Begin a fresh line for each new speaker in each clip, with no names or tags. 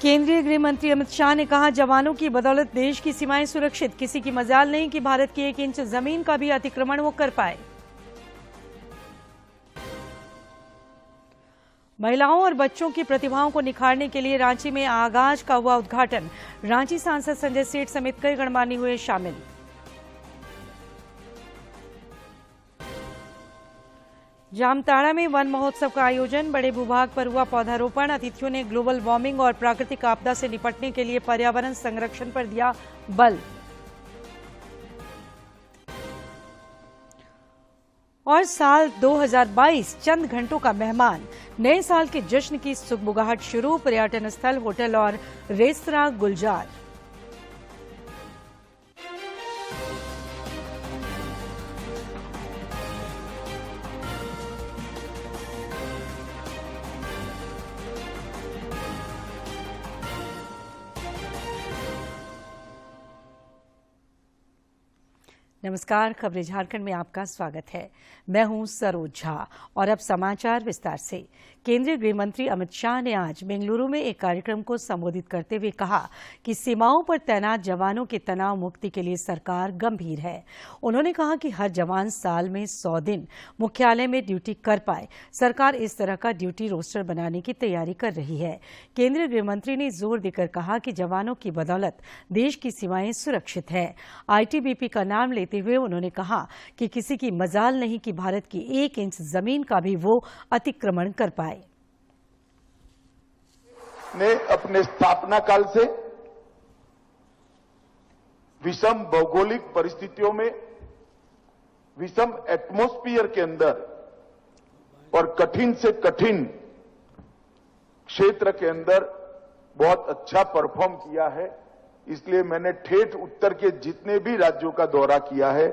केंद्रीय गृह मंत्री अमित शाह ने कहा, जवानों की बदौलत देश की सीमाएं सुरक्षित। किसी की मजाल नहीं कि भारत की 1 इंच जमीन का भी अतिक्रमण वो कर पाए। महिलाओं और बच्चों की प्रतिभाओं को निखारने के लिए रांची में आगाज का हुआ उद्घाटन। रांची सांसद संजय सेठ समेत कई गणमान्य हुए शामिल। जामताड़ा में वन महोत्सव का आयोजन। बड़े भूभाग पर हुआ पौधारोपण। अतिथियों ने ग्लोबल वार्मिंग और प्राकृतिक आपदा से निपटने के लिए पर्यावरण संरक्षण पर दिया बल। और साल 2022 चंद घंटों का मेहमान। नए साल के जश्न की सुगबुगाहट शुरू। पर्यटन स्थल, होटल और रेस्तरां गुलजार। नमस्कार, खबरें झारखंड में आपका स्वागत है। मैं हूं सरोज झा और अब समाचार विस्तार से। केंद्रीय गृह मंत्री अमित शाह ने आज बेंगलुरु में एक कार्यक्रम को संबोधित करते हुए कहा कि सीमाओं पर तैनात जवानों की तनाव मुक्ति के लिए सरकार गंभीर है। उन्होंने कहा कि हर जवान साल में 100 दिन मुख्यालय में ड्यूटी कर पाए। सरकार इस तरह का ड्यूटी रोस्टर बनाने की तैयारी कर रही है। केंद्रीय गृह मंत्री ने जोर देकर कहा कि जवानों की बदौलत देश की सीमाएं सुरक्षित है। आईटीबीपी का नाम लेते हुए उन्होंने कहा कि किसी की मजाल नहीं कि भारत की 1 इंच जमीन का भी वो अतिक्रमण कर पाए।
ने अपने स्थापना काल से विषम भौगोलिक परिस्थितियों में, विषम एटमॉस्फेयर के अंदर और कठिन से कठिन क्षेत्र के अंदर बहुत अच्छा परफॉर्म किया है। इसलिए मैंने ठेठ उत्तर के जितने भी राज्यों का दौरा किया है,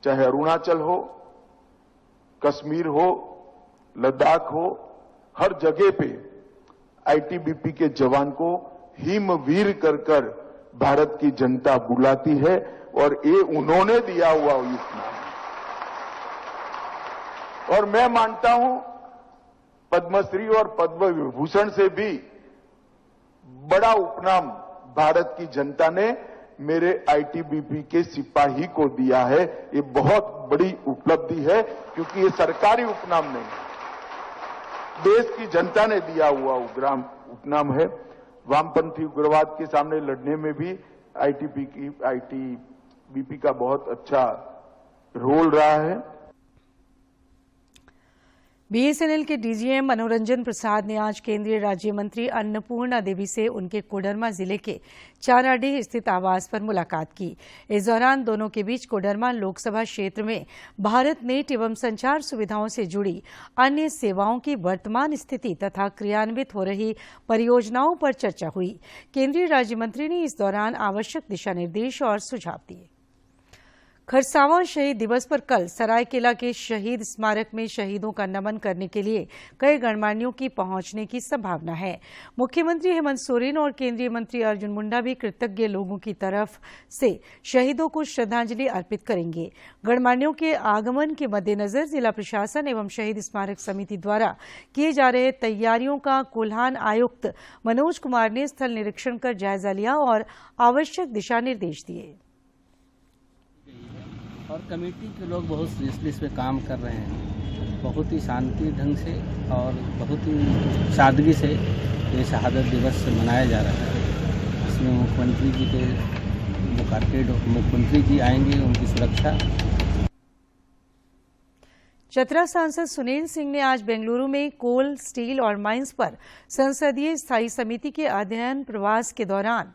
चाहे अरुणाचल हो, कश्मीर हो, लद्दाख हो, हर जगह पे आईटीबीपी के जवान को हिमवीर कर कर भारत की जनता बुलाती है और ये उन्होंने दिया हुआ उपनाम। और मैं मानता हूं पद्मश्री और पद्म विभूषण से भी बड़ा उपनाम भारत की जनता ने मेरे आईटीबीपी के सिपाही को दिया है। ये बहुत बड़ी उपलब्धि है, क्योंकि ये सरकारी उपनाम नहीं, देश की जनता ने दिया हुआ उपनाम है। वामपंथी उग्रवाद के सामने लड़ने में भी आईटीबीपी का बहुत अच्छा रोल रहा है।
बीएसएनएल के डीजीएम मनोरंजन प्रसाद ने आज केंद्रीय राज्य मंत्री अन्नपूर्णा देवी से उनके कोडरमा जिले के चाराडीह स्थित आवास पर मुलाकात की। इस दौरान दोनों के बीच कोडरमा लोकसभा क्षेत्र में भारत नेट एवं संचार सुविधाओं से जुड़ी अन्य सेवाओं की वर्तमान स्थिति तथा क्रियान्वित हो रही परियोजनाओं पर चर्चा हुई। केंद्रीय राज्य मंत्री ने इस दौरान आवश्यक दिशा निर्देश और सुझाव दिए। खरसावां शहीद दिवस पर कल सरायकेला के शहीद स्मारक में शहीदों का नमन करने के लिए कई गणमान्यों की पहुंचने की संभावना है। मुख्यमंत्री हेमंत सोरेन और केंद्रीय मंत्री अर्जुन मुंडा भी कृतज्ञ लोगों की तरफ से शहीदों को श्रद्धांजलि अर्पित करेंगे। गणमान्यों के आगमन के मद्देनजर जिला प्रशासन एवं शहीद स्मारक समिति द्वारा किए जा रहे तैयारियों का कोल्हान आयुक्त मनोज कुमार ने स्थल निरीक्षण कर जायजा लिया और आवश्यक दिशा निर्देश दिए।
और कमेटी के लोग बहुत सीरियसली इस पे काम कर रहे हैं। बहुत ही शांति ढंग से और बहुत ही सादगी से ये शहादत दिवस मनाया जा रहा है। इसमें मुख्यमंत्री जी के मुख्यमंत्री जी आएंगे, उनकी सुरक्षा।
चतरा सांसद सुनील सिंह ने आज बेंगलुरु में कोल, स्टील और माइंस पर संसदीय स्थायी समिति के अध्ययन प्रवास के दौरान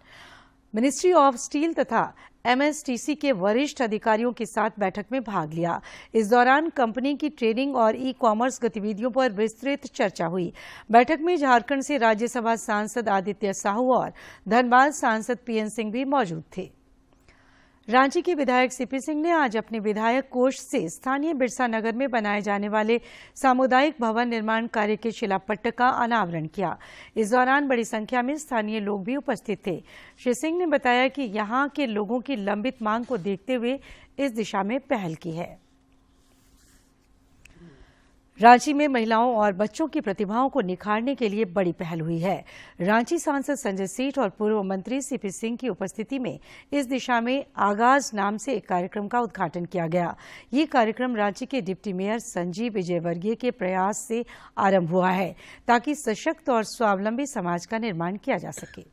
मिनिस्ट्री ऑफ स्टील तथा एमएसटीसी के वरिष्ठ अधिकारियों के साथ बैठक में भाग लिया। इस दौरान कंपनी की ट्रेडिंग और ई कॉमर्स गतिविधियों पर विस्तृत चर्चा हुई। बैठक में झारखंड से राज्यसभा सांसद आदित्य साहू और धनबाद सांसद पीएन सिंह भी मौजूद थे। रांची के विधायक सीपी सिंह ने आज अपने विधायक कोष से स्थानीय बिरसा नगर में बनाए जाने वाले सामुदायिक भवन निर्माण कार्य के शिलापट्ट का अनावरण किया। इस दौरान बड़ी संख्या में स्थानीय लोग भी उपस्थित थे। श्री सिंह ने बताया कि यहां के लोगों की लंबित मांग को देखते हुए इस दिशा में पहल की है। रांची में महिलाओं और बच्चों की प्रतिभाओं को निखारने के लिए बड़ी पहल हुई है। रांची सांसद संजय सेठ और पूर्व मंत्री सीपी सिंह की उपस्थिति में इस दिशा में आगाज नाम से एक कार्यक्रम का उद्घाटन किया गया। ये कार्यक्रम रांची के डिप्टी मेयर संजीव विजयवर्गीय के प्रयास से आरंभ हुआ है ताकि सशक्त और स्वावलंबी समाज का निर्माण किया जा सके।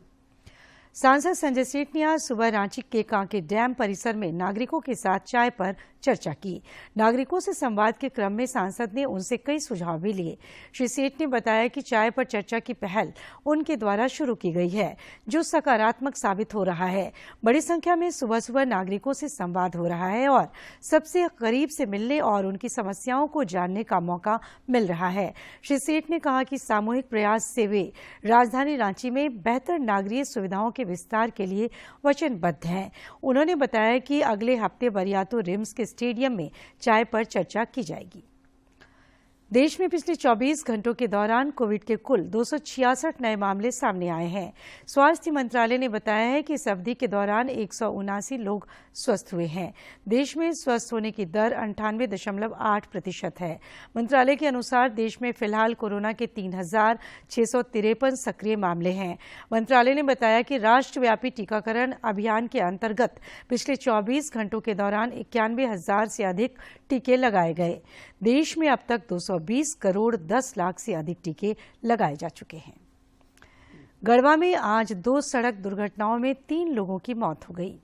सांसद संजय सेठ ने आज सुबह रांची के कांके डैम परिसर में नागरिकों के साथ चाय पर चर्चा की। नागरिकों से संवाद के क्रम में सांसद ने उनसे कई सुझाव भी लिए। श्री सेठ ने बताया कि चाय पर चर्चा की पहल उनके द्वारा शुरू की गई है, जो सकारात्मक साबित हो रहा है। बड़ी संख्या में सुबह सुबह नागरिकों से संवाद हो रहा है और सबसे करीब से मिलने और उनकी समस्याओं को जानने का मौका मिल रहा है। श्री सेठ ने कहा कि सामूहिक प्रयास से वे राजधानी रांची में बेहतर नागरिक सुविधाओं के विस्तार के लिए वचनबद्ध हैं। उन्होंने बताया कि अगले हफ्ते बरियातू रिम्स के स्टेडियम में चाय पर चर्चा की जाएगी। देश में पिछले 24 घंटों के दौरान कोविड के कुल 266 नए मामले सामने आए हैं। स्वास्थ्य मंत्रालय ने बताया है कि इस अवधि के दौरान 179 लोग स्वस्थ हुए हैं। देश में स्वस्थ होने की दर 98.8% है। मंत्रालय के अनुसार देश में फिलहाल कोरोना के 3,653 सक्रिय मामले हैं। मंत्रालय ने बताया कि राष्ट्रव्यापी टीकाकरण अभियान के अंतर्गत पिछले 24 घंटों के दौरान 91,000 से अधिक टीके लगाए गए। देश में अब तक 220 करोड़ 10 लाख से अधिक टीके लगाए जा चुके हैं। गढ़वा में आज 2 सड़क दुर्घटनाओं में 3 लोगों की मौत हो गई।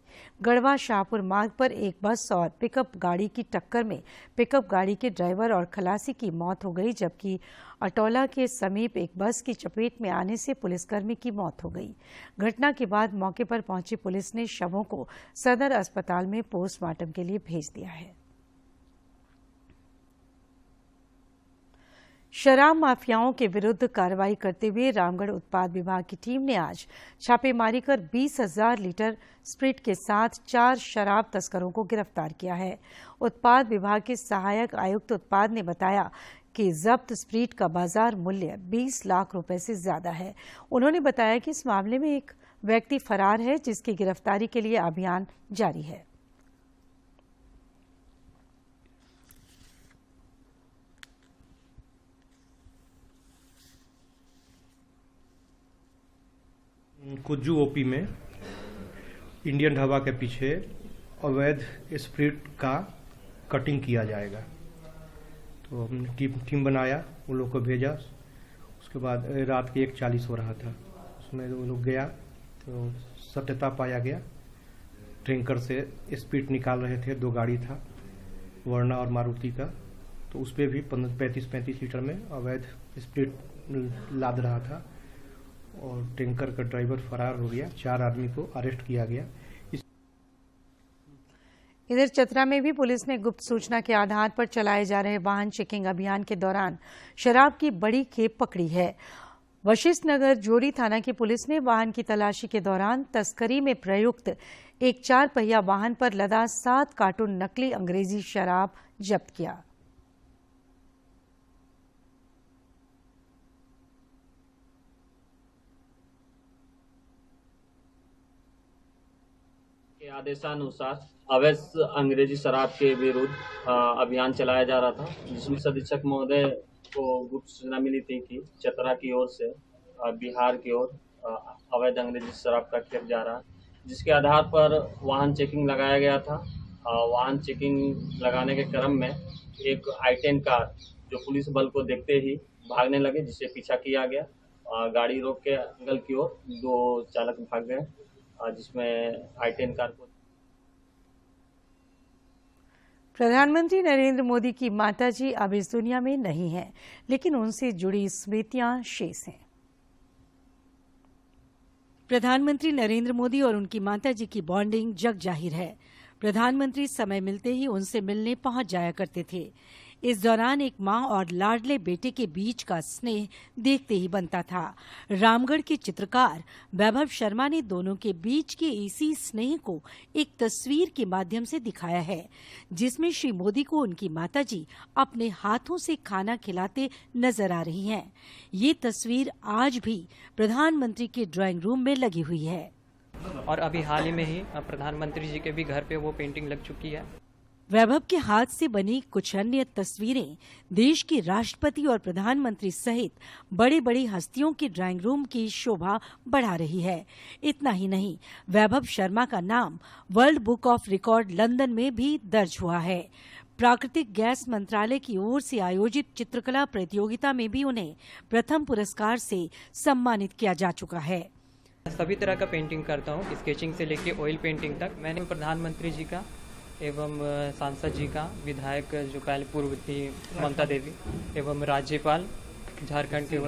गढ़वा शाहपुर मार्ग पर एक बस और पिकअप गाड़ी की टक्कर में पिकअप गाड़ी के ड्राइवर और खलासी की मौत हो गई, जबकि अटौला के समीप एक बस की चपेट में आने से पुलिसकर्मी की मौत हो गई। घटना के बाद मौके पर पहुंची पुलिस ने शवों को सदर अस्पताल में पोस्टमार्टम के लिए भेज दिया है। शराब माफियाओं के विरुद्ध कार्रवाई करते हुए रामगढ़ उत्पाद विभाग की टीम ने आज छापेमारी कर 20,000 लीटर स्प्रिट के साथ 4 शराब तस्करों को गिरफ्तार किया है। उत्पाद विभाग के सहायक आयुक्त उत्पाद ने बताया कि जब्त स्प्रिट का बाजार मूल्य 20 लाख रुपए से ज्यादा है। उन्होंने बताया कि इस मामले में एक व्यक्ति फरार है, जिसकी गिरफ्तारी के लिए अभियान जारी है।
कुज्जू ओपी में इंडियन ढाबा के पीछे अवैध स्प्रिट का कटिंग किया जाएगा। तो हमने टीम बनाया, उन लोग को भेजा। उसके बाद रात के 1:40 हो रहा था, उसमें वो लोग गया तो सत्यता पाया गया। टैंकर से स्प्रिट निकाल रहे थे, 2 गाड़ी था, वर्ना और मारुति का। तो उस पर भी 35 लीटर में अवैध स्प्रिट लाद रहा था और टैंकर का ड्राइवर फरार हो गया। 4 आदमी को अरेस्ट किया गया।
इधर चतरा में भी पुलिस ने गुप्त सूचना के आधार पर चलाए जा रहे वाहन चेकिंग अभियान के दौरान शराब की बड़ी खेप पकड़ी है। वशिष्ठ नगर जोड़ी थाना की पुलिस ने वाहन की तलाशी के दौरान तस्करी में प्रयुक्त एक 4 पहिया वाहन पर लदा 7 कार्टून नकली अंग्रेजी शराब जब्त किया।
के आदेशानुसार अवैध अंग्रेजी शराब के विरुद्ध अभियान चलाया जा रहा था, जिसमें अधीक्षक महोदय को गुप्त सूचना मिली थी कि चतरा की ओर से बिहार की ओर अवैध अंग्रेजी शराब का खेप जा रहा, जिसके आधार पर वाहन चेकिंग लगाया गया था। वाहन चेकिंग लगाने के क्रम में एक I-10 कार जो पुलिस बल को देखते ही भागने लगे, जिसे पीछा किया गया। गाड़ी रोक के जंगल की ओर 2 चालक भाग गए, जिसमें I-10 कार को।
प्रधानमंत्री नरेंद्र मोदी की माताजी अब इस दुनिया में नहीं हैं, लेकिन उनसे जुड़ी स्मृतियां शेष हैं। प्रधानमंत्री नरेंद्र मोदी और उनकी माताजी की बॉन्डिंग जग जाहिर है। प्रधानमंत्री समय मिलते ही उनसे मिलने पहुंच जाया करते थे। इस दौरान एक मां और लाडले बेटे के बीच का स्नेह देखते ही बनता था। रामगढ़ के चित्रकार वैभव शर्मा ने दोनों के बीच के इसी स्नेह को एक तस्वीर के माध्यम से दिखाया है, जिसमें श्री मोदी को उनकी माताजी अपने हाथों से खाना खिलाते नजर आ रही हैं। ये तस्वीर आज भी प्रधानमंत्री के ड्राइंग रूम में लगी हुई है।
और अभी हाल ही में ही प्रधानमंत्री जी के भी घर पे वो पेंटिंग लग चुकी है।
वैभव के हाथ से बनी कुछ अन्य तस्वीरें देश के राष्ट्रपति और प्रधानमंत्री सहित बड़ी बड़ी हस्तियों के ड्राइंग रूम की शोभा बढ़ा रही है। इतना ही नहीं, वैभव शर्मा का नाम world book of record London में भी दर्ज हुआ है। प्राकृतिक गैस मंत्रालय की ओर से आयोजित चित्रकला प्रतियोगिता में भी उन्हें प्रथम पुरस्कार से सम्मानित किया जा चुका है।
सभी तरह का पेंटिंग करता हूँ, स्केचिंग से लेके ऑयल पेंटिंग तक। मैंने प्रधानमंत्री जी का एवं सांसद जी का, विधायक जो पहले पूर्व थी ममता देवी, एवं राज्यपाल झारखंड के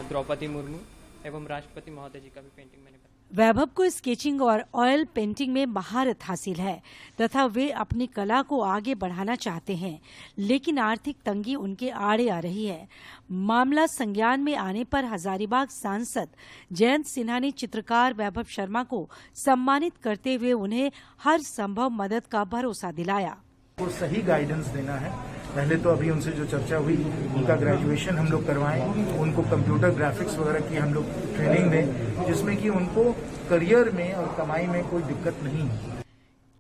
द्रौपदी मुर्मू एवं राष्ट्रपति महोदय जी का भी पेंटिंग मैंने करा।
वैभव को स्केचिंग और ऑयल पेंटिंग में महारत हासिल है तथा वे अपनी कला को आगे बढ़ाना चाहते हैं, लेकिन आर्थिक तंगी उनके आड़े आ रही है। मामला संज्ञान में आने पर हजारीबाग सांसद जयंत सिन्हा ने चित्रकार वैभव शर्मा को सम्मानित करते हुए उन्हें हर संभव मदद का भरोसा दिलाया।
को सही गाइडेंस देना है। पहले तो अभी उनसे जो चर्चा हुई, उनका ग्रेजुएशन हम लोग करवाएं, उनको कंप्यूटर ग्राफिक्स वगैरह की हम लोग ट्रेनिंग दें, जिसमें कि उनको करियर में और कमाई में कोई दिक्कत नहीं है।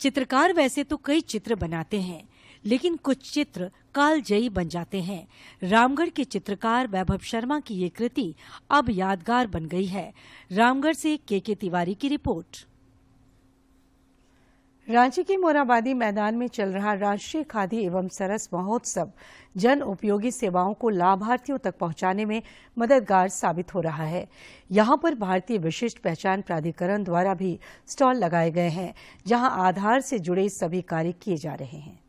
चित्रकार वैसे तो कई चित्र बनाते हैं, लेकिन कुछ चित्र कालजयी बन जाते हैं। रामगढ़ के चित्रकार वैभव शर्मा की ये कृति अब यादगार बन गई है। रामगढ़ से के तिवारी की रिपोर्ट। रांची के मोरहाबादी मैदान में चल रहा राष्ट्रीय खादी एवं सरस महोत्सव जन उपयोगी सेवाओं को लाभार्थियों तक पहुंचाने में मददगार साबित हो रहा है। यहां पर भारतीय विशिष्ट पहचान प्राधिकरण द्वारा भी स्टॉल लगाए गए हैं, जहां आधार से जुड़े सभी कार्य किए जा रहे हैं।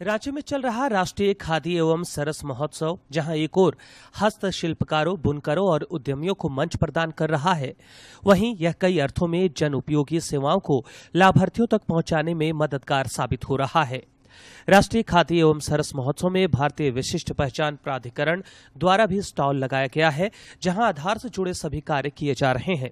रांची में चल रहा राष्ट्रीय खादी एवं सरस महोत्सव जहां एक ओर हस्तशिल्पकारों, बुनकरों और उद्यमियों को मंच प्रदान कर रहा है, वहीं यह कई अर्थों में जन उपयोगी सेवाओं को लाभार्थियों तक पहुंचाने में मददगार साबित हो रहा है। राष्ट्रीय खादी एवं सरस महोत्सव में भारतीय विशिष्ट पहचान प्राधिकरण द्वारा भी स्टॉल लगाया गया है, जहां आधार से जुड़े सभी कार्य किए जा रहे हैं।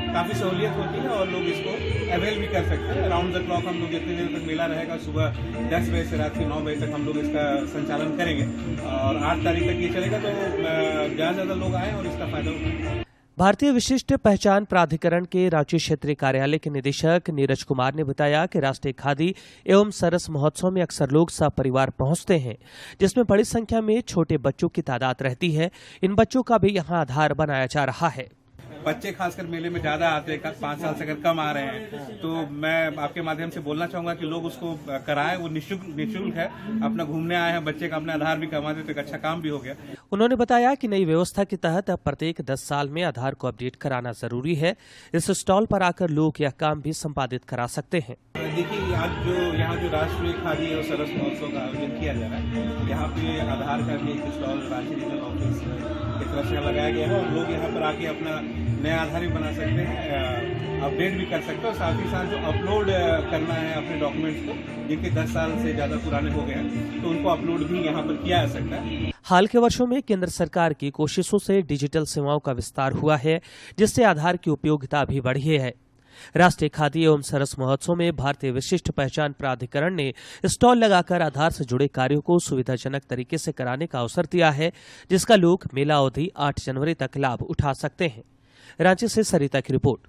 काफ़ी सहूलियत होती है और लोग इसको अवेल भी कर सकते हैं। अराउंड द क्लॉक हम लोग जितनी देर तक मेला रहेगा, सुबह 10 बजे से रात के 9 बजे तक हम लोग इसका संचालन करेंगे और 8 तारीख तक ये चलेगा। तो ज़्यादा से ज़्यादा लोग आएँ और इसका फायदा उठाएं।
भारतीय विशिष्ट पहचान प्राधिकरण के रांची क्षेत्रीय कार्यालय के निदेशक नीरज कुमार ने बताया कि राष्ट्रीय खादी एवं सरस महोत्सव में अक्सर लोग सपरिवार पहुंचते हैं, जिसमें बड़ी संख्या में छोटे बच्चों की तादाद रहती है। इन बच्चों का भी यहां आधार बनाया जा रहा है।
बच्चे खासकर मेले में ज़्यादा आते हैं, 5 साल से अगर कम आ रहे हैं, तो मैं आपके माध्यम से बोलना चाहूँगा कि लोग उसको कराएं। वो निःशुल्क है, अपना घूमने आए हैं, बच्चे का अपना आधार भी कमा देते, तो एक अच्छा काम भी हो गया।
उन्होंने बताया कि नई व्यवस्था के तहत अब प्रत्येक 10 साल में आधार को अपडेट कराना जरूरी है। इस स्टॉल पर आकर लोग यह काम भी संपादित करा सकते हैं।
देखिए, आज जो यहाँ जो राष्ट्रीय खादी और सरस महोत्सव का आयोजन किया जा रहा है, यहाँ पे आधार का भी एक स्टॉल रांची रीजनल ऑफिस की तरफ से लगाया गया है और लोग यहाँ पर आके अपना नया आधार भी बना सकते हैं, अपडेट भी कर सकते हैं और साथ ही साथ जो अपलोड करना है अपने डॉक्यूमेंट्स को, जिनके 10 साल से ज़्यादा पुराने हो गए हैं, तो उनको अपलोड भी यहाँ पर किया जा सकता है।
हाल के वर्षों में केंद्र सरकार की कोशिशों से डिजिटल सेवाओं का विस्तार हुआ है, जिससे आधार की उपयोगिता भी बढ़ी है। राष्ट्रीय खादी एवं सरस महोत्सव में भारतीय विशिष्ट पहचान प्राधिकरण ने स्टॉल लगाकर आधार से जुड़े कार्यों को सुविधाजनक तरीके से कराने का अवसर दिया है, जिसका लोग मेला अवधि 8 जनवरी तक लाभ उठा सकते हैं। रांची से सरिता की रिपोर्ट।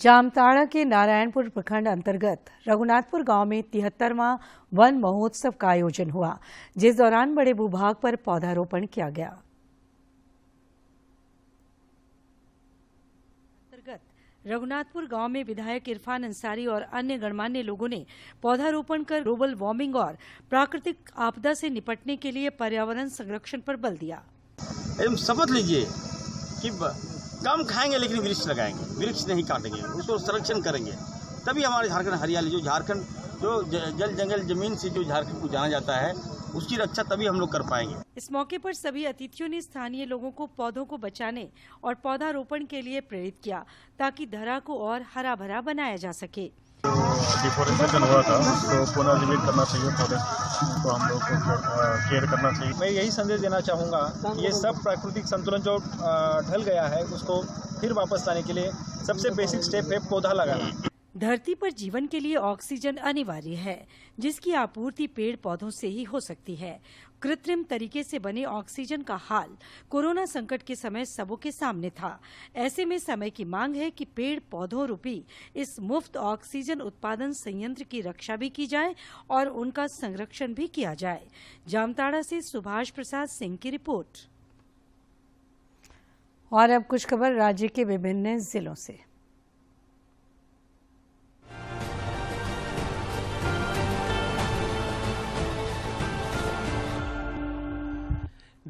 जामताड़ा के नारायणपुर प्रखंड अंतर्गत रघुनाथपुर गांव में 73वां वन महोत्सव का आयोजन हुआ, जिस दौरान बड़े भूभाग पर पौधारोपण किया गया। रघुनाथपुर गांव में विधायक इरफान अंसारी और अन्य गणमान्य लोगों ने पौधारोपण कर ग्लोबल वार्मिंग और प्राकृतिक आपदा से निपटने के लिए पर्यावरण संरक्षण पर बल दिया।
शपथ लीजिए कि कम खाएंगे लेकिन वृक्ष लगाएंगे, वृक्ष नहीं काटेंगे, उसको संरक्षण करेंगे, तभी हमारे झारखंड हरियाली, जो झारखंड जो जल जंगल जमीन से जो झारखंड को जाना जाता है, उसकी रक्षा तभी हम लोग कर पाएंगे।
इस मौके पर सभी अतिथियों ने स्थानीय लोगों को पौधों को बचाने और पौधारोपण के लिए प्रेरित किया, ताकि धरा को और हरा भरा बनाया जा सके।
डिफोरेस्टेशन हुआ था, तो पुनर्जीवित करना चाहिए पौधे, तो हम लोग को केयर करना चाहिए।
मैं यही संदेश देना चाहूँगा, ये सब प्राकृतिक संतुलन जो ढल गया है, उसको फिर वापस लाने के लिए सबसे बेसिक स्टेप है पौधा लगाना।
धरती पर जीवन के लिए ऑक्सीजन अनिवार्य है, जिसकी आपूर्ति पेड़ पौधों से ही हो सकती है। कृत्रिम तरीके से बने ऑक्सीजन का हाल कोरोना संकट के समय सबों के सामने था। ऐसे में समय की मांग है कि पेड़ पौधों रूपी इस मुफ्त ऑक्सीजन उत्पादन संयंत्र की रक्षा भी की जाए और उनका संरक्षण भी किया जाए। जामताड़ा से सुभाष प्रसाद सिंह की रिपोर्ट। और अब कुछ खबर राज्य के विभिन्न जिलों से।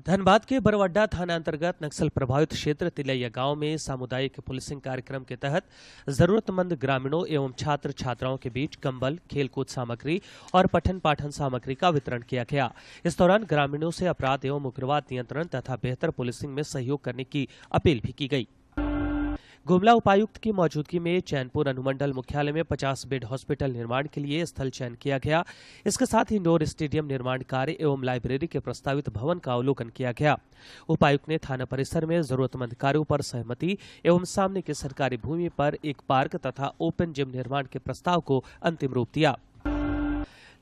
धनबाद के बरवड्डा थाना अंतर्गत नक्सल प्रभावित क्षेत्र तिलैया गांव में सामुदायिक पुलिसिंग कार्यक्रम के तहत जरूरतमंद ग्रामीणों एवं छात्र छात्राओं के बीच कंबल, खेलकूद सामग्री और पठन पाठन सामग्री का वितरण किया गया। इस दौरान ग्रामीणों से अपराध एवं उग्रवाद नियंत्रण तथा बेहतर पुलिसिंग में सहयोग करने की अपील भी की गई। गुमला उपायुक्त की मौजूदगी में चैनपुर अनुमंडल मुख्यालय में 50 बेड हॉस्पिटल निर्माण के लिए स्थल चयन किया गया। इसके साथ ही इंडोर स्टेडियम निर्माण कार्य एवं लाइब्रेरी के प्रस्तावित भवन का अवलोकन किया गया। उपायुक्त ने थाना परिसर में जरूरतमंद कार्यों पर सहमति एवं सामने की सरकारी भूमि पर एक पार्क तथा ओपन जिम निर्माण के प्रस्ताव को अंतिम रूप दिया।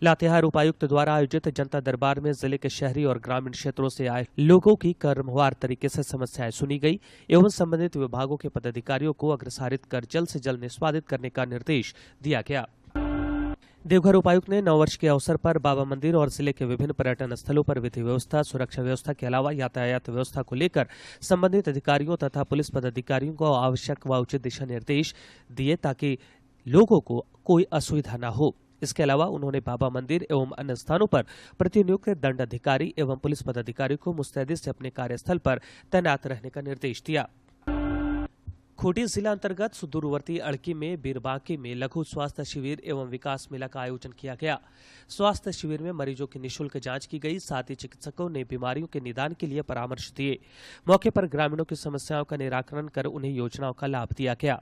लातेहार उपायुक्त द्वारा आयोजित जनता दरबार में जिले के शहरी और ग्रामीण क्षेत्रों से आए लोगों की क्रमवार तरीके से समस्याएं सुनी गई एवं संबंधित विभागों के पदाधिकारियों को अग्रसारित कर जल्द से जल्द निष्पादित करने का निर्देश दिया गया। देवघर उपायुक्त ने नववर्ष के अवसर पर बाबा मंदिर और जिले के विभिन्न पर्यटन स्थलों पर विधि व्यवस्था, सुरक्षा व्यवस्था के अलावा यातायात व्यवस्था को लेकर संबंधित अधिकारियों तथा पुलिस पदाधिकारियों को आवश्यक व उचित दिशा निर्देश दिए ताकि लोगों को कोई असुविधा न हो। इसके अलावा उन्होंने बाबा मंदिर एवं अन्य स्थानों पर प्रतिनियुक्त दंडाधिकारी एवं पुलिस पदाधिकारी को मुस्तैदी से अपने कार्यस्थल पर तैनात रहने का निर्देश दिया। खूंटी जिला अंतर्गत सुदूरवर्ती अड़की में बीरबांकी में लघु स्वास्थ्य शिविर एवं विकास मेला का आयोजन किया गया। स्वास्थ्य शिविर में मरीजों की निःशुल्क जांच की गई। साथ ही चिकित्सकों ने बीमारियों के निदान के लिए परामर्श दिए। मौके पर ग्रामीणों की समस्याओं का निराकरण कर उन्हें योजनाओं का लाभ दिया गया।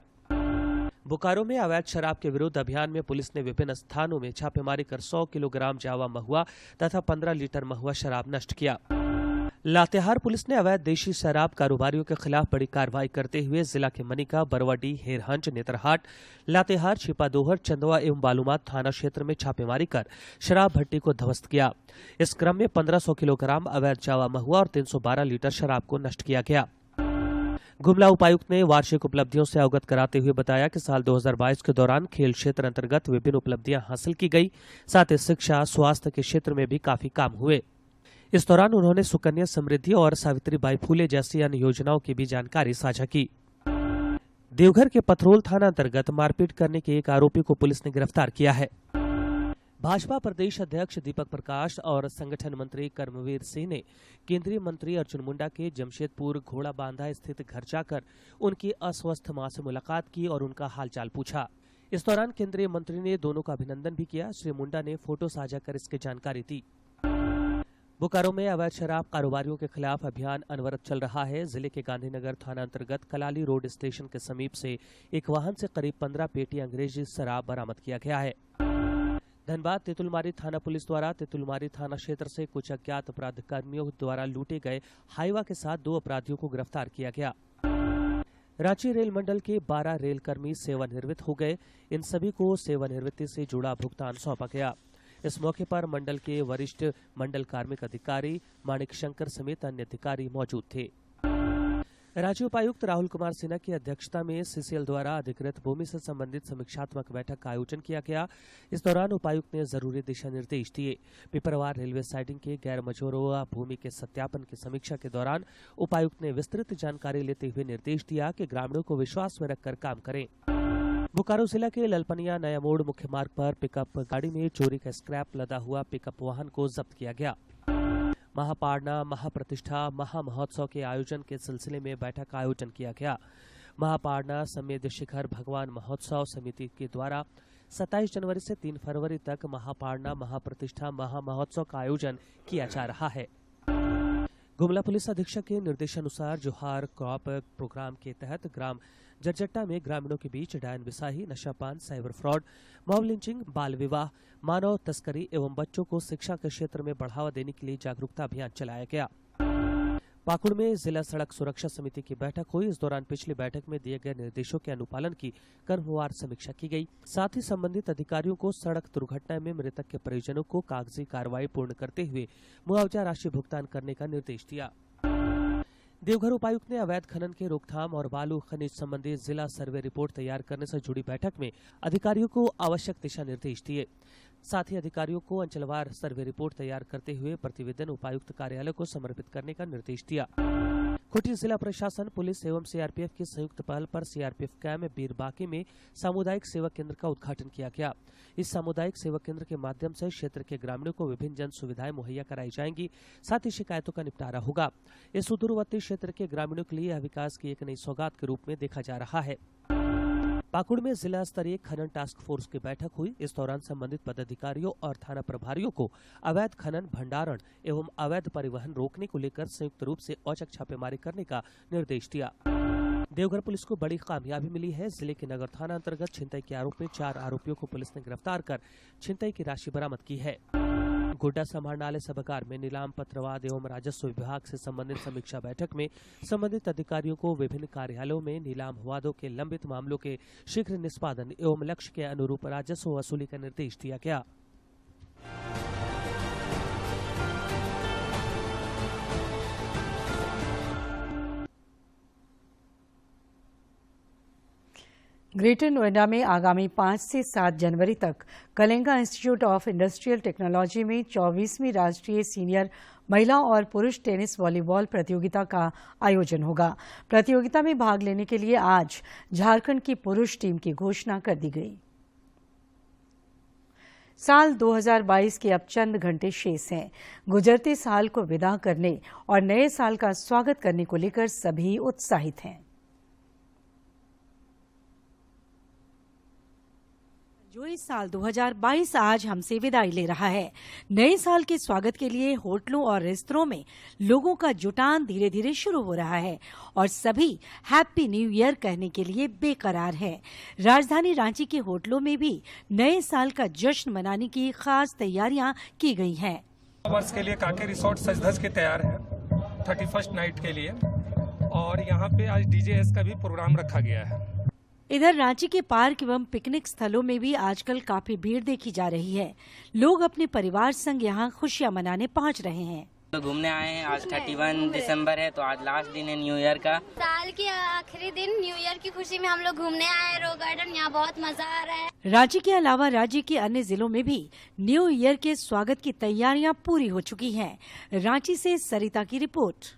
बोकारो में अवैध शराब के विरुद्ध अभियान में पुलिस ने विभिन्न स्थानों में छापेमारी कर 100 किलोग्राम जावा महुआ तथा 15 लीटर महुआ शराब नष्ट किया। लातेहार पुलिस ने अवैध देशी शराब कारोबारियों के खिलाफ बड़ी कार्रवाई करते हुए जिला के मनिका, बरवाडी, हेरहंज, नेतरहाट, लातेहार, छिपादोहर, चंदवा एवं बालूमाथ थाना क्षेत्र में छापेमारी कर शराब भट्टी को ध्वस्त किया। इस क्रम में 1500 किलोग्राम अवैध जावा महुआ और 312 लीटर शराब को नष्ट किया गया। गुमला उपायुक्त ने वार्षिक उपलब्धियों से अवगत कराते हुए बताया कि साल 2022 के दौरान खेल क्षेत्र अंतर्गत विभिन्न उपलब्धियां हासिल की गई। साथ ही शिक्षा, स्वास्थ्य के क्षेत्र में भी काफी काम हुए। इस दौरान उन्होंने सुकन्या समृद्धि और सावित्रीबाई फूले जैसी अन्य योजनाओं की भी जानकारी साझा की। देवघर के पथरोल थाना अंतर्गत मारपीट करने के एक आरोपी को पुलिस ने गिरफ्तार किया है। भाजपा प्रदेश अध्यक्ष दीपक प्रकाश और संगठन मंत्री कर्मवीर सिंह ने केंद्रीय मंत्री अर्जुन मुंडा के जमशेदपुर घोड़ा बांधा स्थित घर जाकर उनकी अस्वस्थ मां से मुलाकात की और उनका हालचाल पूछा। इस दौरान केंद्रीय मंत्री ने दोनों का अभिनंदन भी किया। श्री मुंडा ने फोटो साझा कर इसकी जानकारी दी। बोकारो में अवैध शराब कारोबारियों के खिलाफ अभियान अनवरत चल रहा है। जिले के गांधीनगर थाना अंतर्गत कलाली रोड स्टेशन के समीप से एक वाहन से करीब 15 पेटी अंग्रेजी शराब बरामद किया गया है। धनबाद तेतुलमारी थाना पुलिस द्वारा तेतुलमारी थाना क्षेत्र से कुछ अज्ञात अपराधकर्मियों द्वारा लूटे गए हाईवा के साथ 2 अपराधियों को गिरफ्तार किया गया। रांची रेल मंडल के 12 रेल कर्मी सेवानिवृत्त हो गए। इन सभी को सेवानिवृत्ति से जुड़ा भुगतान सौंपा गया। इस मौके पर मंडल के वरिष्ठ मंडल कार्मिक अधिकारी माणिक शंकर समेत अन्य अधिकारी मौजूद थे। राज्य उपायुक्त राहुल कुमार सिन्हा की अध्यक्षता में सीसीएल द्वारा अधिकृत भूमि से संबंधित समीक्षात्मक बैठक का आयोजन किया गया। इस दौरान उपायुक्त ने जरूरी दिशा निर्देश दिए। पिपरवार रेलवे साइडिंग के गैर मजूरा भूमि के सत्यापन की समीक्षा के दौरान उपायुक्त ने विस्तृत जानकारी लेते हुए निर्देश दिया कि ग्रामीणों को विश्वास में रखकर काम करें। बोकारो जिला के ललपनिया नया मोड़ मुख्य मार्ग पर पिकअप गाड़ी में चोरी का स्क्रैप लदा हुआ पिकअप वाहन को जब्त किया गया। महापाड़ना महाप्रतिष्ठा महामहोत्सव के आयोजन के सिलसिले में बैठक का आयोजन किया गया। महापाड़ना समेत शिखर भगवान महोत्सव समिति के द्वारा 27 जनवरी से 3 फरवरी तक महापाड़ना महाप्रतिष्ठा महामहोत्सव का आयोजन किया जा रहा है। गुमला पुलिस अधीक्षक के निर्देशानुसार जोहार क्रॉप प्रोग्राम के तहत ग्राम जरजट्टा में ग्रामीणों के बीच डायन बिसाही, नशापान, साइबर फ्रॉड, मॉब लिंचिंग, बाल विवाह, मानव तस्करी एवं बच्चों को शिक्षा के क्षेत्र में बढ़ावा देने के लिए जागरूकता अभियान चलाया गया। पाकुड़ में जिला सड़क सुरक्षा समिति की बैठक हुई। इस दौरान पिछली बैठक में दिए गए निर्देशों के अनुपालन की क्रमवार समीक्षा की गई। साथ ही संबंधित अधिकारियों को सड़क दुर्घटना में मृतक के परिजनों को कागजी कार्रवाई पूर्ण करते हुए मुआवजा राशि भुगतान करने का निर्देश दिया। देवघर उपायुक्त ने अवैध खनन के रोकथाम और बालू खनिज संबंधी जिला सर्वे रिपोर्ट तैयार करने से जुड़ी बैठक में अधिकारियों को आवश्यक दिशा निर्देश दिए। साथ ही अधिकारियों को अंचलवार सर्वे रिपोर्ट तैयार करते हुए प्रतिवेदन उपायुक्त कार्यालय को समर्पित करने का निर्देश दिया। खूंटी जिला प्रशासन, पुलिस एवं सीआरपीएफ की संयुक्त पहल पर सीआरपीएफ कैंप बीरबाकी में सामुदायिक सेवा केंद्र का उद्घाटन किया गया। इस सामुदायिक सेवा केंद्र के माध्यम से क्षेत्र के ग्रामीणों को विभिन्न जन सुविधाएं मुहैया कराई जाएंगी, साथ ही शिकायतों का निपटारा होगा। इस सुदूरवर्ती क्षेत्र के ग्रामीणों के लिए यह विकास की एक नई सौगात के रूप में देखा जा रहा है। पाकुड़ में जिला स्तरीय खनन टास्क फोर्स की बैठक हुई। इस दौरान संबंधित पदाधिकारियों और थाना प्रभारियों को अवैध खनन, भंडारण एवं अवैध परिवहन रोकने को लेकर संयुक्त रूप से औचक छापेमारी करने का निर्देश दिया। देवघर पुलिस को बड़ी कामयाबी मिली है। जिले के नगर थाना अंतर्गत छिनतई के आरोप में 4 आरोपियों को पुलिस ने गिरफ्तार कर छिनतई की राशि बरामद की है। गोड्डा समाहरणालय सभागार में नीलाम, पत्रवाद एवं राजस्व विभाग से संबंधित समीक्षा बैठक में संबंधित अधिकारियों को विभिन्न कार्यालयों में नीलाम वादों के लंबित मामलों के शीघ्र निष्पादन एवं लक्ष्य के अनुरूप राजस्व वसूली का निर्देश दिया गया।
ग्रेटर नोएडा में आगामी 5 से 7 जनवरी तक Kalinga institute of industrial technology में 24वीं राष्ट्रीय सीनियर महिला और पुरुष टेनिस वॉलीबॉल प्रतियोगिता का आयोजन होगा। प्रतियोगिता में भाग लेने के लिए आज झारखंड की पुरुष टीम की घोषणा कर दी गई। साल 2022 के अब चंद घंटे शेष हैं। गुजरते साल को विदा करने और नए साल का स्वागत करने को लेकर सभी उत्साहित हैं। जो इस साल 2022 आज हमसे विदाई ले रहा है। नए साल के स्वागत के लिए होटलों और रेस्तरों में लोगों का जुटान धीरे धीरे शुरू हो रहा है और सभी हैप्पी न्यू ईयर कहने के लिए बेकरार है। राजधानी रांची के होटलों में भी नए साल का जश्न मनाने की खास तैयारियां की गई हैं।
वर्ष के लिए काके रिसोर्ट सज धज के तैयार है 31st नाइट के लिए, और यहाँ पे आज डीजेएस का भी प्रोग्राम रखा गया है।
इधर रांची के पार्क एवं पिकनिक स्थलों में भी आजकल काफी भीड़ देखी जा रही है। लोग अपने परिवार संग यहाँ खुशियाँ मनाने पहुँच रहे हैं।
तो घूमने आए हैं। आज 31 दिसंबर है, तो आज लास्ट दिन है न्यू ईयर का।
साल के आखिरी दिन न्यू ईयर की खुशी में हम लोग घूमने आए हैं रॉक गार्डन। यहाँ बहुत मजा आ रहा है।
रांची के अलावा राज्य के अन्य जिलों में भी न्यू ईयर के स्वागत की तैयारियां पूरी हो चुकी हैं। रांची से सरिता की रिपोर्ट।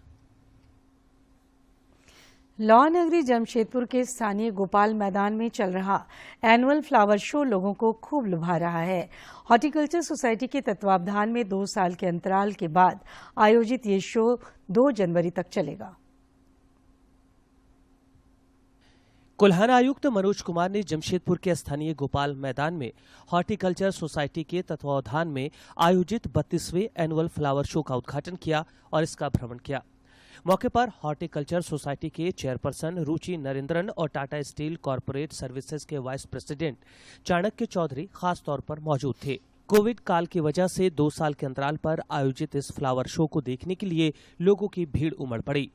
लॉ नगरी जमशेदपुर के स्थानीय गोपाल मैदान में चल रहा एनुअल फ्लावर शो लोगों को खूब लुभा रहा है। हॉर्टिकल्चर सोसाइटी के तत्वावधान में 2 साल के अंतराल के बाद आयोजित ये शो 2 जनवरी तक चलेगा।
कुल्हान आयुक्त मनोज कुमार ने जमशेदपुर के स्थानीय गोपाल मैदान में हॉर्टिकल्चर सोसाइटी के तत्वावधान में आयोजित 32वें एनुअल फ्लावर शो का उद्घाटन किया और इसका भ्रमण किया। मौके पर हॉर्टिकल्चर सोसाइटी के चेयरपर्सन रुचि नरेंद्रन और टाटा स्टील कॉरपोरेट सर्विसेज के वाइस प्रेसिडेंट चाणक्य चौधरी खास तौर पर मौजूद थे। कोविड काल की वजह से 2 साल के अंतराल पर आयोजित इस फ्लावर शो को देखने के लिए लोगों की भीड़ उमड़ पड़ी।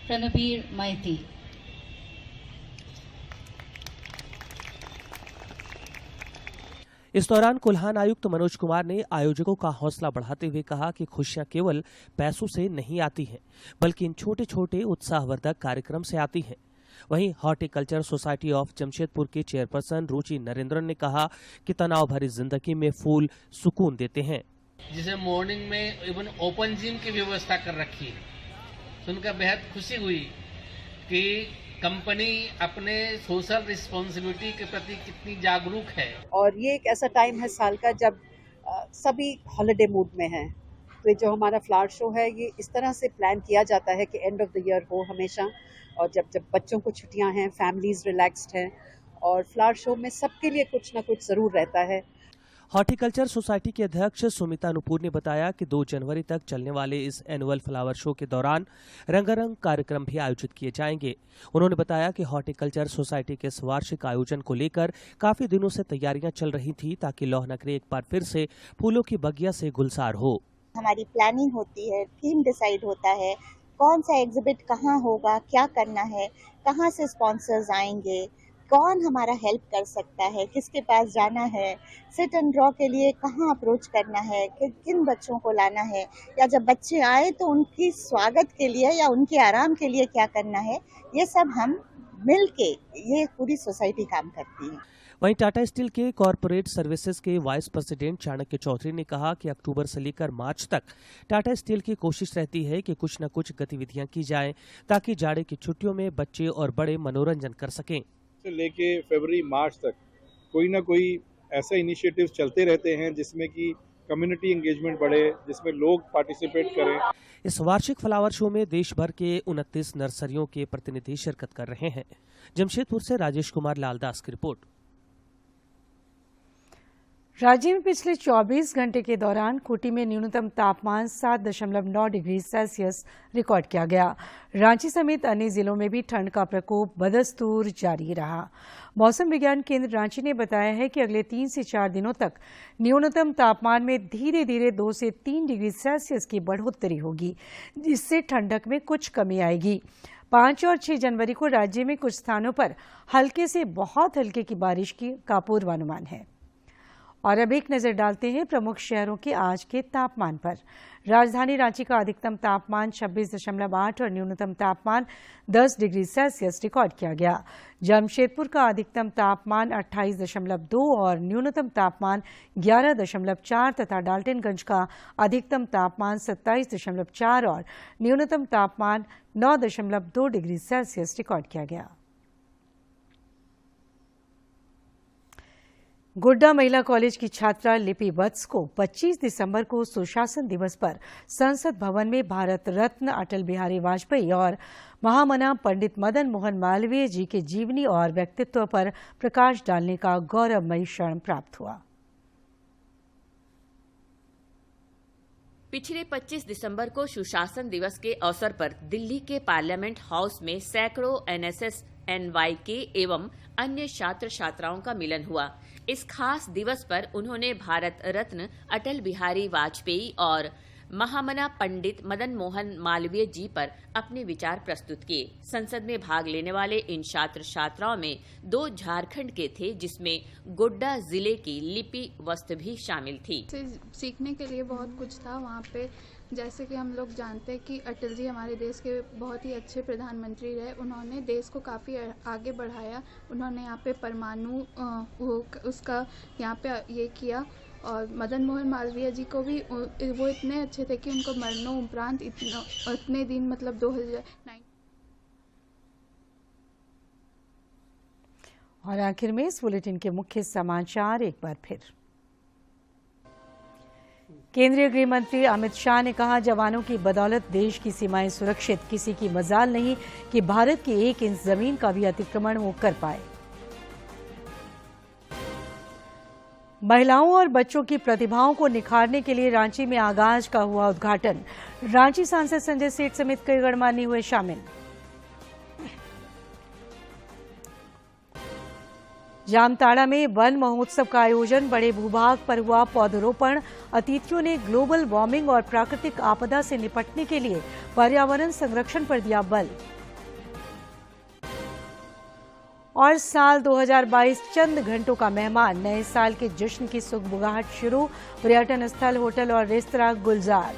रणबीर माइती।
इस दौरान कुल्हान आयुक्त मनोज कुमार ने आयोजकों का हौसला बढ़ाते हुए कहा कि खुशियां केवल पैसों से नहीं आती हैं, बल्कि इन छोटे छोटे उत्साहवर्धक कार्यक्रम से आती हैं। वहीं हॉर्टिकल्चर सोसाइटी ऑफ जमशेदपुर के चेयरपर्सन रुचि नरेंद्रन ने कहा कि तनाव भरी जिंदगी में फूल सुकून देते हैं।
जिसे मॉर्निंग में इवन ओपन जिम की व्यवस्था कर रखी है, सुनकर बेहद खुशी हुई कि कंपनी अपने सोशल रिस्पॉन्सिबिलिटी के प्रति कितनी जागरूक है।
और ये एक ऐसा टाइम है साल का जब सभी हॉलिडे मूड में हैं। तो ये जो हमारा फ्लावर शो है, ये इस तरह से प्लान किया जाता है कि एंड ऑफ द ईयर हो हमेशा, और जब बच्चों को छुट्टियां हैं, फैमिलीज रिलैक्स्ड हैं, और फ्लावर शो में सबके लिए कुछ ना कुछ जरूर रहता है।
हॉर्टिकल्चर सोसाइटी के अध्यक्ष सुमिता नुपुर ने बताया कि 2 जनवरी तक चलने वाले इस एनुअल फ्लावर शो के दौरान रंगारंग कार्यक्रम भी आयोजित किए जाएंगे। उन्होंने बताया कि हॉर्टिकल्चर सोसाइटी के इस वार्षिक आयोजन को लेकर काफी दिनों से तैयारियां चल रही थी ताकि लौह नगरी एक बार फिर से फूलों की बगिया से गुलजार हो।
हमारी प्लानिंग होती है, थीम डिसाइड होता है, कौन सा एग्जिबिट कहाँ होगा, क्या करना है, कहाँ से स्पॉन्सर्स आएंगे, कौन हमारा हेल्प कर सकता है, किसके पास जाना है, सिट एंड ड्रॉ के लिए कहाँ अप्रोच करना है, किन बच्चों को लाना है, या जब बच्चे आए तो उनकी स्वागत के लिए या उनके आराम के लिए क्या करना है, ये सब हम मिल के ये पूरी सोसाइटी काम करती है।
वहीं टाटा स्टील के कॉरपोरेट सर्विसेज के वाइस प्रेसिडेंट चाणक्य चौधरी ने कहा कि अक्टूबर से लेकर मार्च तक टाटा स्टील की कोशिश रहती है कि कुछ न कुछ गतिविधियां की जाएं ताकि जाड़े की छुट्टियों में बच्चे और बड़े मनोरंजन कर सकें।
से लेके फरवरी मार्च तक कोई ना कोई ऐसे इनिशिएटिव्स चलते रहते हैं जिसमें कि कम्युनिटी एंगेजमेंट बढ़े, जिसमें लोग पार्टिसिपेट करें।
इस वार्षिक फ्लावर शो में देश भर के 29 नर्सरियों के प्रतिनिधि शिरकत कर रहे हैं। जमशेदपुर से राजेश कुमार लालदास की रिपोर्ट।
राज्य में पिछले 24 घंटे के दौरान खूंटी में न्यूनतम तापमान 7.9 डिग्री सेल्सियस रिकॉर्ड किया गया। रांची समेत अन्य जिलों में भी ठंड का प्रकोप बदस्तूर जारी रहा। मौसम विज्ञान केंद्र रांची ने बताया है कि अगले 3 से 4 दिनों तक न्यूनतम तापमान में धीरे धीरे 2 से 3 डिग्री सेल्सियस की बढ़ोतरी होगी, जिससे ठंडक में कुछ कमी आएगी। 5 और 6 जनवरी को राज्य में कुछ स्थानों पर हल्के से बहुत हल्के की बारिश का पूर्वानुमान है। और अब एक नजर डालते हैं प्रमुख शहरों के आज के तापमान पर। राजधानी रांची का अधिकतम तापमान 26.8 और न्यूनतम तापमान 10 डिग्री सेल्सियस रिकॉर्ड किया गया। जमशेदपुर का अधिकतम तापमान 28.2 और न्यूनतम तापमान 11.4 तथा डाल्टनगंज का अधिकतम तापमान 27.4 और न्यूनतम तापमान 9.2 डिग्री सेल्सियस रिकॉर्ड किया गया। गोड्डा महिला कॉलेज की छात्रा लिपि वत्स को 25 दिसंबर को सुशासन दिवस पर संसद भवन में भारत रत्न अटल बिहारी वाजपेयी और महामना पंडित मदन मोहन मालवीय जी के जीवनी और व्यक्तित्व पर प्रकाश डालने का गौरवमयी क्षण प्राप्त हुआ।
पिछले 25 दिसंबर को सुशासन दिवस के अवसर पर दिल्ली के पार्लियामेंट हाउस में सैकड़ों एनएसएस, एनवाईके एवं अन्य छात्र छात्राओं का मिलन हुआ। इस खास दिवस पर उन्होंने भारत रत्न अटल बिहारी वाजपेयी और महामना पंडित मदन मोहन मालवीय जी पर अपने विचार प्रस्तुत किए। संसद में भाग लेने वाले इन छात्र छात्राओं में 2 झारखंड के थे, जिसमें गोड्डा जिले की लिपि वस्त भी शामिल थी।
सीखने के लिए बहुत कुछ था वहाँ पे। जैसे कि हम लोग जानते हैं कि अटल जी हमारे देश के बहुत ही अच्छे प्रधानमंत्री रहे। उन्होंने देश को काफ़ी आगे बढ़ाया। उन्होंने यहाँ पे परमाणु उसका यहाँ पे ये किया। और मदन मोहन मालवीय जी को भी वो इतने अच्छे थे कि उनको मरणों उपरांत इतने दिन मतलब 2009।
और आखिर में इस बुलेटिन के मुख्य समाचार एक बार फिर। केंद्रीय गृह मंत्री अमित शाह ने कहा, जवानों की बदौलत देश की सीमाएं सुरक्षित, किसी की मजाल नहीं कि भारत की 1 इंच जमीन का भी अतिक्रमण वो कर पाए। महिलाओं और बच्चों की प्रतिभाओं को निखारने के लिए रांची में आगाज का हुआ उद्घाटन। रांची सांसद संजय सेठ समेत कई गणमान्य हुए शामिल। जामताड़ा में वन महोत्सव का आयोजन, बड़े भूभाग पर हुआ पौधरोपण। अतिथियों ने ग्लोबल वार्मिंग और प्राकृतिक आपदा से निपटने के लिए पर्यावरण संरक्षण पर दिया बल। और साल 2022 चंद घंटों का मेहमान, नए साल के जश्न की सुगबुगाहट शुरू। पर्यटन स्थल, होटल और रेस्तरां गुलजार।